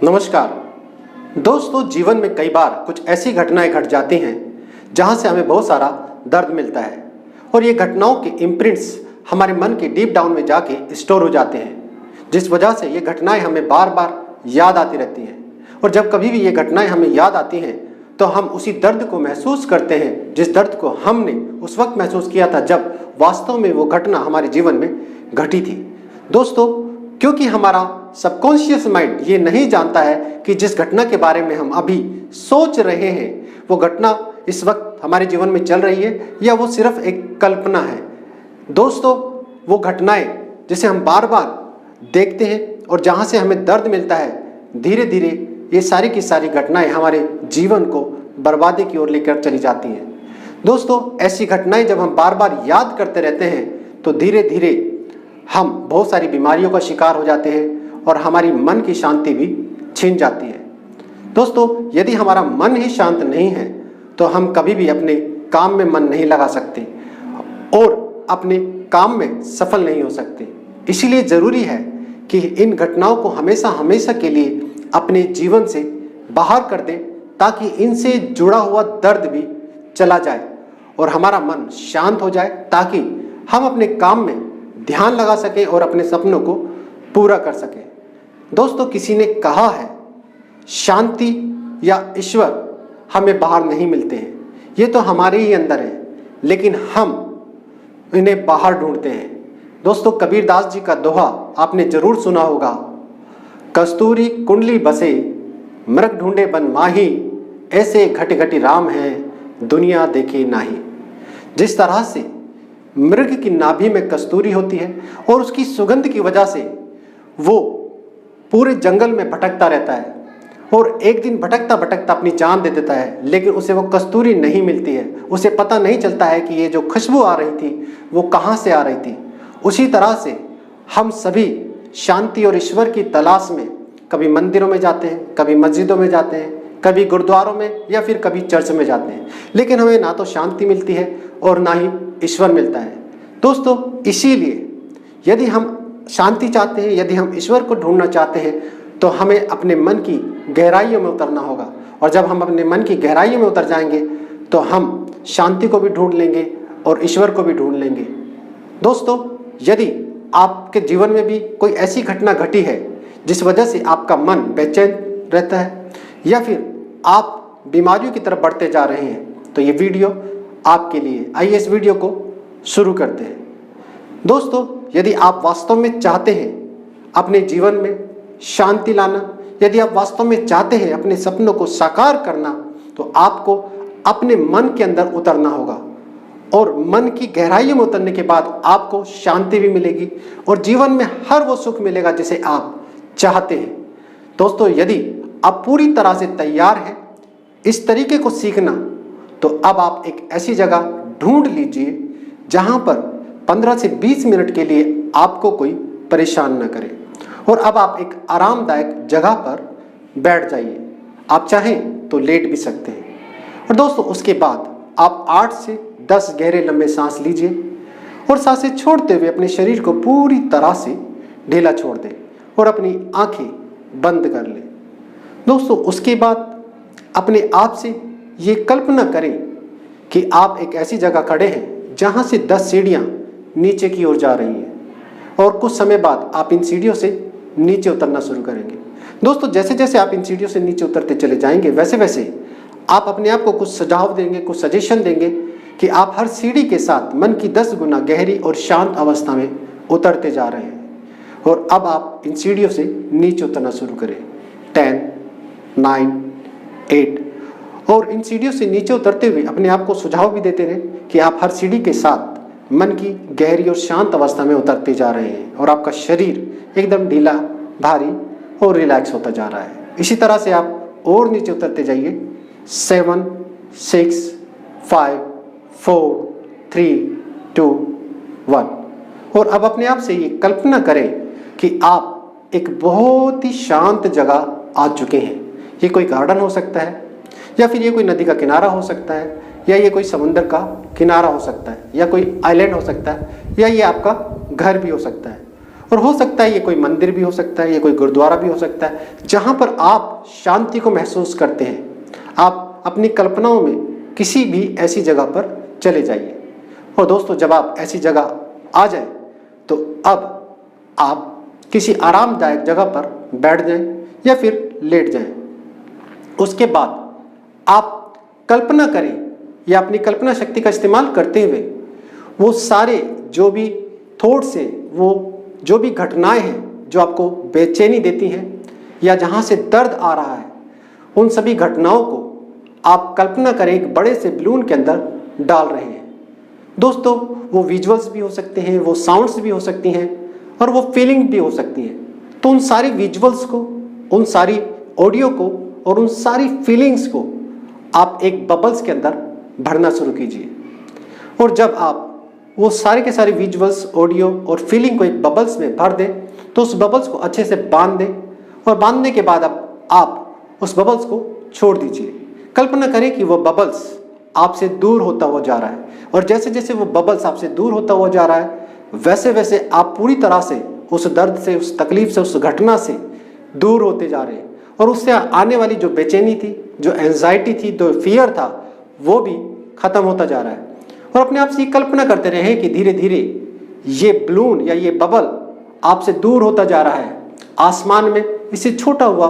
नमस्कार दोस्तों, जीवन में कई बार कुछ ऐसी घटनाएं घट जाती हैं जहां से हमें बहुत सारा दर्द मिलता है और ये घटनाओं के इम्प्रिंट्स हमारे मन के डीप डाउन में जाके स्टोर हो जाते हैं, जिस वजह से ये घटनाएं हमें बार बार याद आती रहती हैं। और जब कभी भी ये घटनाएं हमें याद आती हैं तो हम उसी दर्द को महसूस करते हैं जिस दर्द को हमने उस वक्त महसूस किया था जब वास्तव में वो घटना हमारे जीवन में घटी थी। दोस्तों, क्योंकि हमारा सबकॉन्शियस माइंड ये नहीं जानता है कि जिस घटना के बारे में हम अभी सोच रहे हैं वो घटना इस वक्त हमारे जीवन में चल रही है या वो सिर्फ एक कल्पना है। दोस्तों, वो घटनाएं जिसे हम बार बार देखते हैं और जहां से हमें दर्द मिलता है, धीरे धीरे ये सारी की सारी घटनाएं हमारे जीवन को बर्बादी की ओर लेकर चली जाती हैं। दोस्तों, ऐसी घटनाएं जब हम बार बार याद करते रहते हैं तो धीरे धीरे हम बहुत सारी बीमारियों का शिकार हो जाते हैं और हमारी मन की शांति भी छिन जाती है। दोस्तों, यदि हमारा मन ही शांत नहीं है तो हम कभी भी अपने काम में मन नहीं लगा सकते और अपने काम में सफल नहीं हो सकते। इसीलिए ज़रूरी है कि इन घटनाओं को हमेशा हमेशा के लिए अपने जीवन से बाहर कर दें ताकि इनसे जुड़ा हुआ दर्द भी चला जाए और हमारा मन शांत हो जाए, ताकि हम अपने काम में ध्यान लगा सकें और अपने सपनों को पूरा कर सकें। दोस्तों, किसी ने कहा है शांति या ईश्वर हमें बाहर नहीं मिलते हैं, ये तो हमारे ही अंदर है, लेकिन हम इन्हें बाहर ढूंढते हैं। दोस्तों, कबीरदास जी का दोहा आपने जरूर सुना होगा, कस्तूरी कुंडली बसे मृग ढूंढे बन माही, ऐसे घट घटी राम है दुनिया देखे नाही। जिस तरह से मृग की नाभि में कस्तूरी होती है और उसकी सुगंध की वजह से वो पूरे जंगल में भटकता रहता है और एक दिन भटकता भटकता अपनी जान दे देता है, लेकिन उसे वो कस्तूरी नहीं मिलती है। उसे पता नहीं चलता है कि ये जो खुशबू आ रही थी वो कहाँ से आ रही थी। उसी तरह से हम सभी शांति और ईश्वर की तलाश में कभी मंदिरों में जाते हैं, कभी मस्जिदों में जाते हैं, कभी गुरुद्वारों में या फिर कभी चर्च में जाते हैं, लेकिन हमें ना तो शांति मिलती है और ना ही ईश्वर मिलता है। दोस्तों, इसीलिए यदि हम शांति चाहते हैं, यदि हम ईश्वर को ढूंढना चाहते हैं तो हमें अपने मन की गहराइयों में उतरना होगा। और जब हम अपने मन की गहराइयों में उतर जाएंगे तो हम शांति को भी ढूंढ लेंगे और ईश्वर को भी ढूंढ लेंगे। दोस्तों, यदि आपके जीवन में भी कोई ऐसी घटना घटी है जिस वजह से आपका मन बेचैन रहता है या फिर आप बीमारियों की तरफ बढ़ते जा रहे हैं, तो ये वीडियो आपके लिए। आइए इस वीडियो को शुरू करते हैं। दोस्तों, यदि आप वास्तव में चाहते हैं अपने जीवन में शांति लाना, यदि आप वास्तव में चाहते हैं अपने सपनों को साकार करना, तो आपको अपने मन के अंदर उतरना होगा और मन की गहराइयों में उतरने के बाद आपको शांति भी मिलेगी और जीवन में हर वो सुख मिलेगा जिसे आप चाहते हैं। दोस्तों, यदि आप पूरी तरह से तैयार हैं इस तरीके को सीखना, तो अब आप एक ऐसी जगह ढूंढ लीजिए जहां पर 15 से 20 मिनट के लिए आपको कोई परेशान न करे और अब आप एक आरामदायक जगह पर बैठ जाइए। आप चाहें तो लेट भी सकते हैं। और दोस्तों, उसके बाद आप 8 से 10 गहरे लंबे सांस लीजिए और सांसें छोड़ते हुए अपने शरीर को पूरी तरह से ढीला छोड़ दें और अपनी आंखें बंद कर लें। दोस्तों, उसके बाद अपने आप से ये कल्पना करें कि आप एक ऐसी जगह खड़े हैं जहां से 10 सीढ़ियां नीचे की ओर जा रही हैं और कुछ समय बाद आप इन सीढ़ियों से नीचे उतरना शुरू करेंगे। दोस्तों, जैसे जैसे आप इन सीढ़ियों से नीचे उतरते चले जाएंगे, वैसे वैसे आप अपने आप को कुछ सुझाव देंगे, कुछ सजेशन देंगे कि आप हर सीढ़ी के साथ मन की 10 गुना गहरी और शांत अवस्था में उतरते जा रहे हैं। और अब आप इन सीढ़ियों से नीचे उतरना शुरू करें। 10, 9, 8 और इन सीढ़ियों से नीचे उतरते हुए अपने आप को सुझाव भी देते रहे कि आप हर सीढ़ी के साथ मन की गहरी और शांत अवस्था में उतरते जा रहे हैं और आपका शरीर एकदम ढीला, भारी और रिलैक्स होता जा रहा है। इसी तरह से आप और नीचे उतरते जाइए। 7, 6, 5, 4, 3, 2, 1 और अब अपने आप से ये कल्पना करें कि आप एक बहुत ही शांत जगह आ चुके हैं। ये कोई गार्डन हो सकता है या फिर ये कोई नदी का किनारा हो सकता है या ये कोई समुद्र का किनारा हो सकता है या कोई आइलैंड हो सकता है या ये आपका घर भी हो सकता है। और हो सकता है ये कोई मंदिर भी हो सकता है, ये कोई गुरुद्वारा भी हो सकता है, जहाँ पर आप शांति को महसूस करते हैं। आप अपनी कल्पनाओं में किसी भी ऐसी जगह पर चले जाइए। और दोस्तों, जब आप ऐसी जगह आ जाए तो अब आप किसी आरामदायक जगह पर बैठ जाएं या फिर लेट जाएं। उसके बाद आप कल्पना करें या अपनी कल्पना शक्ति का इस्तेमाल करते हुए वो सारे जो भी थॉट्स हैं, वो जो भी घटनाएं हैं जो आपको बेचैनी देती हैं या जहाँ से दर्द आ रहा है, उन सभी घटनाओं को आप कल्पना करें एक बड़े से बलून के अंदर डाल रहे हैं। दोस्तों, वो विजुअल्स भी हो सकते हैं, वो साउंड्स भी हो सकती हैं और वो फीलिंग भी हो सकती हैं। तो उन सारी विजुअल्स को, उन सारी ऑडियो को और उन सारी फीलिंग्स को आप एक बबल्स के अंदर भरना शुरू कीजिए। और जब आप वो सारे के सारे विजुअल्स, ऑडियो और फीलिंग को एक बबल्स में भर दें तो उस बबल्स को अच्छे से बांध दें और बांधने के बाद अब आप उस बबल्स को छोड़ दीजिए। कल्पना करें कि वो बबल्स आपसे दूर होता हुआ जा रहा है और जैसे जैसे वो बबल्स आपसे दूर होता हुआ जा रहा है वैसे वैसे आप पूरी तरह से उस दर्द से, उस तकलीफ से, उस घटना से दूर होते जा रहे हैं और उससे आने वाली जो बेचैनी थी, जो एंजाइटी थी, जो फियर था, वो भी खत्म होता जा रहा है। और अपने आप से ये कल्पना करते रहे कि धीरे धीरे ये बलून या ये बबल आपसे दूर होता जा रहा है। आसमान में इसे छोटा हुआ,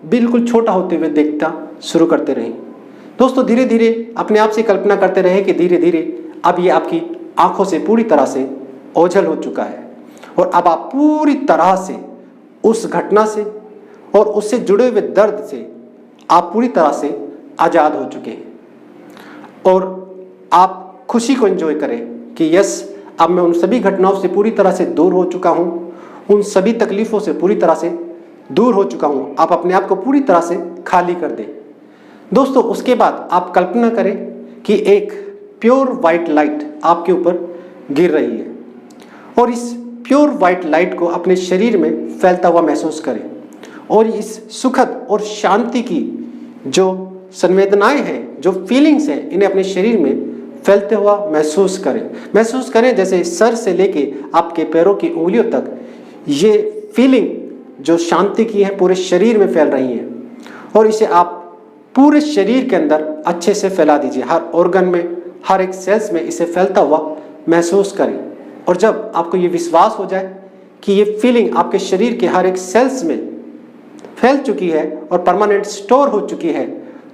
बिल्कुल छोटा होते हुए देखता शुरू करते रहें। दोस्तों, धीरे धीरे अपने आप से कल्पना करते रहे कि धीरे धीरे अब ये आपकी आंखों से पूरी तरह से ओझल हो चुका है और अब आप पूरी तरह से उस घटना से और उससे जुड़े हुए दर्द से आप पूरी तरह से आज़ाद हो चुके हैं और आप खुशी को एंजॉय करें कि यस, अब मैं उन सभी घटनाओं से पूरी तरह से दूर हो चुका हूँ, उन सभी तकलीफ़ों से पूरी तरह से दूर हो चुका हूँ। आप अपने आप को पूरी तरह से खाली कर दें। दोस्तों, उसके बाद आप कल्पना करें कि एक प्योर वाइट लाइट आपके ऊपर गिर रही है और इस प्योर वाइट लाइट को अपने शरीर में फैलता हुआ महसूस करें और इस सुखद और शांति की जो संवेदनाएं हैं, जो फीलिंग्स हैं, इन्हें अपने शरीर में फैलते हुआ महसूस करें जैसे सर से लेके आपके पैरों की उंगलियों तक ये फीलिंग जो शांति की है पूरे शरीर में फैल रही है और इसे आप पूरे शरीर के अंदर अच्छे से फैला दीजिए। हर ऑर्गन में, हर एक सेल्स में इसे फैलता हुआ महसूस करें और जब आपको ये विश्वास हो जाए कि ये फीलिंग आपके शरीर के हर एक सेल्स में फैल चुकी है और परमानेंट स्टोर हो चुकी है,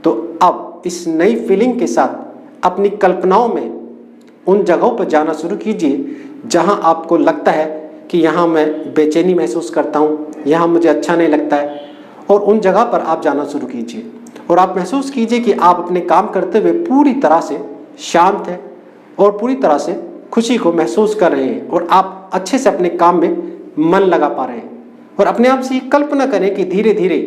तो अब इस नई फीलिंग के साथ अपनी कल्पनाओं में उन जगहों पर जाना शुरू कीजिए जहां आपको लगता है कि यहाँ मैं बेचैनी महसूस करता हूँ, यहाँ मुझे अच्छा नहीं लगता है, और उन जगह पर आप जाना शुरू कीजिए और आप महसूस कीजिए कि आप अपने काम करते हुए पूरी तरह से शांत हैं और पूरी तरह से खुशी को महसूस कर रहे हैं और आप अच्छे से अपने काम में मन लगा पा रहे हैं। और अपने आप से कल्पना करें कि धीरे धीरे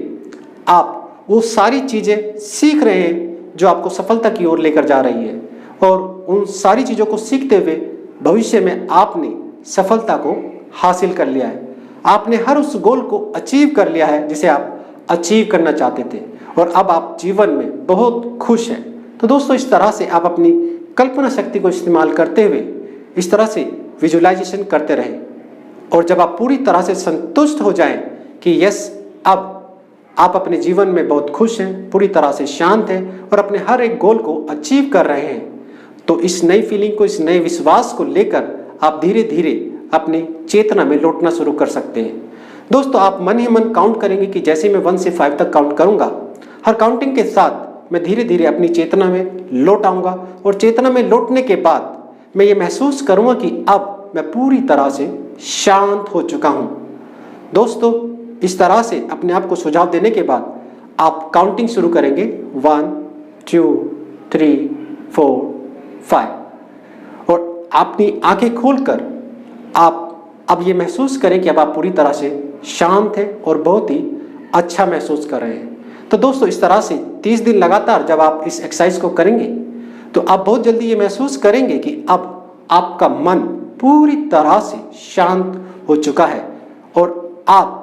आप वो सारी चीज़ें सीख रहे हैं जो आपको सफलता की ओर लेकर जा रही है और उन सारी चीज़ों को सीखते हुए भविष्य में आपने सफलता को हासिल कर लिया है। आपने हर उस गोल को अचीव कर लिया है जिसे आप अचीव करना चाहते थे और अब आप जीवन में बहुत खुश हैं। तो दोस्तों, इस तरह से आप अपनी कल्पना शक्ति को इस्तेमाल करते हुए इस तरह से विजुअलाइजेशन करते रहें और जब आप पूरी तरह से संतुष्ट हो जाएं कि यस, अब आप अपने जीवन में बहुत खुश हैं, पूरी तरह से शांत हैं और अपने हर एक गोल को अचीव कर रहे हैं, तो इस नई फीलिंग को, इस नए विश्वास को लेकर आप धीरे धीरे अपनी चेतना में लौटना शुरू कर सकते हैं। दोस्तों, आप मन ही मन काउंट करेंगे कि जैसे मैं 1 से 5 तक काउंट करूंगा, हर काउंटिंग के साथ मैं धीरे धीरे अपनी चेतना में लौट आऊंगा और चेतना में लौटने के बाद मैं ये महसूस करूंगा कि अब मैं पूरी तरह से शांत हो चुका हूं। दोस्तों, इस तरह से अपने आप को सुझाव देने के बाद आप काउंटिंग शुरू करेंगे 1 2 3 4 5 और अपनी आंखें खोलकर आप अब ये महसूस करें कि अब आप पूरी तरह से शांत हैं और बहुत ही अच्छा महसूस कर रहे हैं। तो दोस्तों, इस तरह से 30 दिन लगातार जब आप इस एक्सरसाइज को करेंगे तो आप बहुत जल्दी ये महसूस करेंगे कि अब आपका मन पूरी तरह से शांत हो चुका है और आप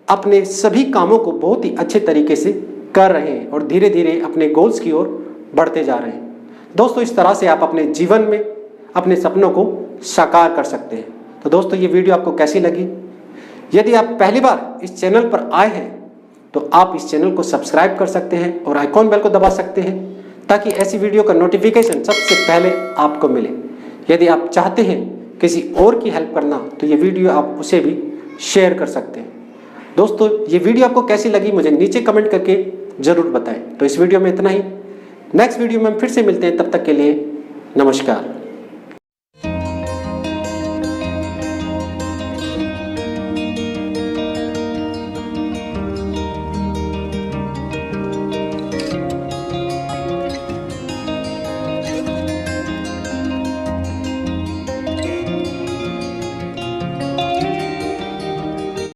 अपने सभी कामों को बहुत ही अच्छे तरीके से कर रहे हैं और धीरे धीरे अपने गोल्स की ओर बढ़ते जा रहे हैं। दोस्तों, इस तरह से आप अपने जीवन में अपने सपनों को साकार कर सकते हैं। तो दोस्तों, ये वीडियो आपको कैसी लगी यदि आप पहली बार इस चैनल पर आए हैं तो आप इस चैनल को सब्सक्राइब कर सकते हैं और आइकॉन बेल को दबा सकते हैं ताकि ऐसी वीडियो का नोटिफिकेशन सबसे पहले आपको मिले। यदि आप चाहते हैं किसी और की हेल्प करना तो ये वीडियो आप उसे भी शेयर कर सकते हैं। दोस्तों, ये वीडियो आपको कैसी लगी मुझे नीचे कमेंट करके ज़रूर बताएं। तो इस वीडियो में इतना ही। नेक्स्ट वीडियो में हम फिर से मिलते हैं, तब तक के लिए नमस्कार।